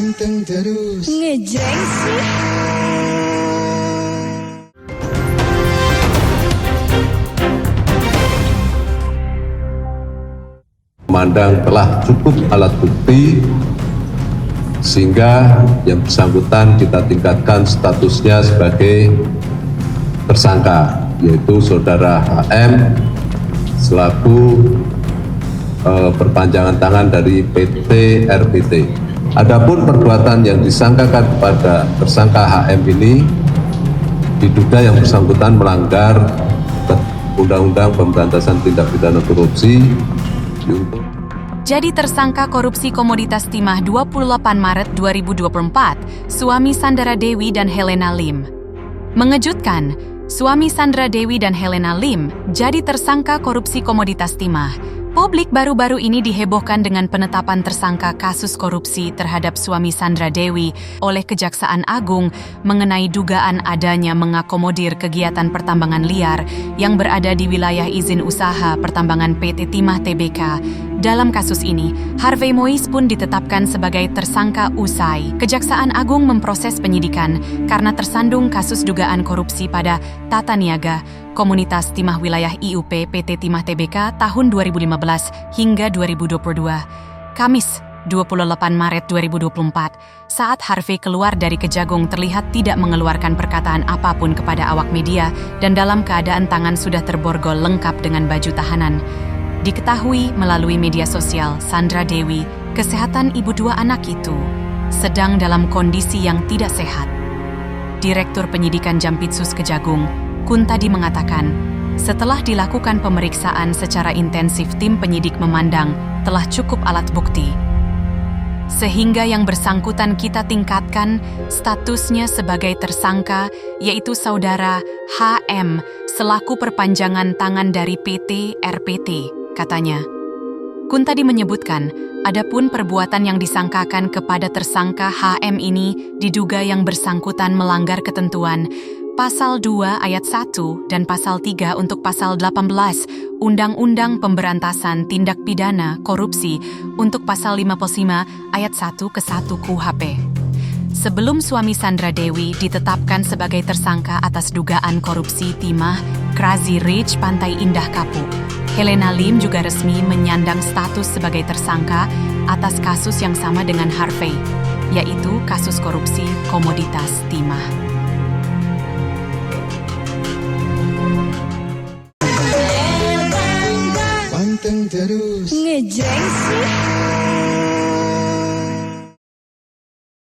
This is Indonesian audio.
Panteng terus. Ngejreng sih. Memandang telah cukup alat bukti sehingga yang bersangkutan kita tingkatkan statusnya sebagai tersangka, yaitu saudara HM selaku perpanjangan tangan dari PT RPT. Adapun perbuatan yang disangkakan kepada tersangka HM ini diduga yang bersangkutan melanggar Undang-Undang Pemberantasan Tindak Pidana Korupsi. Jadi tersangka korupsi komoditas timah 28 Maret 2024, suami Sandra Dewi dan Helena Lim. Mengejutkan, suami Sandra Dewi dan Helena Lim jadi tersangka korupsi komoditas timah. Publik baru-baru ini dihebohkan dengan penetapan tersangka kasus korupsi terhadap suami Sandra Dewi oleh Kejaksaan Agung mengenai dugaan adanya mengakomodir kegiatan pertambangan liar yang berada di wilayah izin usaha pertambangan PT Timah Tbk. Dalam kasus ini, Harvey Mois pun ditetapkan sebagai tersangka usai Kejaksaan Agung memproses penyidikan karena tersandung kasus dugaan korupsi pada tata niaga Komunitas Timah Wilayah IUP PT Timah Tbk tahun 2015 hingga 2022. Kamis, 28 Maret 2024, saat Harvey keluar dari Kejagung terlihat tidak mengeluarkan perkataan apapun kepada awak media dan dalam keadaan tangan sudah terborgol lengkap dengan baju tahanan. Diketahui melalui media sosial, Sandra Dewi, kesehatan ibu dua anak itu, sedang dalam kondisi yang tidak sehat. Direktur Penyidikan Jampitsus Kejagung, Kuntadi mengatakan, setelah dilakukan pemeriksaan secara intensif tim penyidik memandang telah cukup alat bukti. Sehingga yang bersangkutan kita tingkatkan statusnya sebagai tersangka, yaitu saudara HM selaku perpanjangan tangan dari PT RPT, katanya. Kuntadi menyebutkan, adapun perbuatan yang disangkakan kepada tersangka HM ini diduga yang bersangkutan melanggar ketentuan Pasal 2 Ayat 1 dan Pasal 3 untuk Pasal 18 Undang-Undang Pemberantasan Tindak Pidana Korupsi untuk Pasal 55 Ayat 1 ke 1 KUHP. Sebelum suami Sandra Dewi ditetapkan sebagai tersangka atas dugaan korupsi timah Crazy Rich Pantai Indah Kapuk, Helena Lim juga resmi menyandang status sebagai tersangka atas kasus yang sama dengan Harvey, yaitu kasus korupsi komoditas timah. Panteng terus. Ngejreng sih.